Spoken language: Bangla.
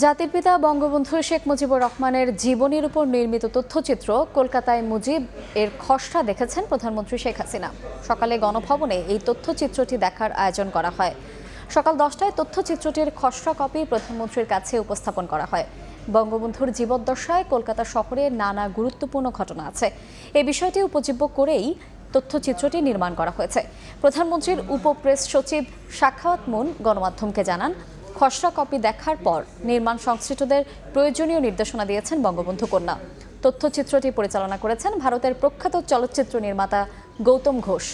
জাতির পিতা বঙ্গবন্ধু শেখ মুজিবুর রহমানের জীবনীর উপর নির্মিত তথ্যচিত্র কলকাতায় মুজিব এর খসড়া দেখেছেন প্রধানমন্ত্রী শেখ হাসিনা। সকালে গণভবনে এই তথ্যচিত্রটি দেখার আয়োজন করা হয়। সকাল 10টায় তথ্যচিত্রটির খসড়া কপি প্রধানমন্ত্রীর কাছে উপস্থাপন করা হয়। বঙ্গবন্ধুর জীবদ্দশায় কলকাতা শহরে নানা গুরুত্বপূর্ণ ঘটনা আছে। এই বিষয়টি উপজীব্য করেই তথ্যচিত্রটি নির্মাণ করা হয়েছে। প্রধানমন্ত্রীর উপপ্রেস সচিব সাখাওয়াত মুন গণমাধ্যমকে জানান, খসড়া কপি দেখার পর নির্মাণ সংশ্লিষ্টদের প্রয়োজনীয় নির্দেশনা দিয়েছেন বঙ্গবন্ধু কন্যা। তথ্যচিত্রটি পরিচালনা করেছেন ভারতের প্রখ্যাত চলচ্চিত্র নির্মাতা গৌতম ঘোষ।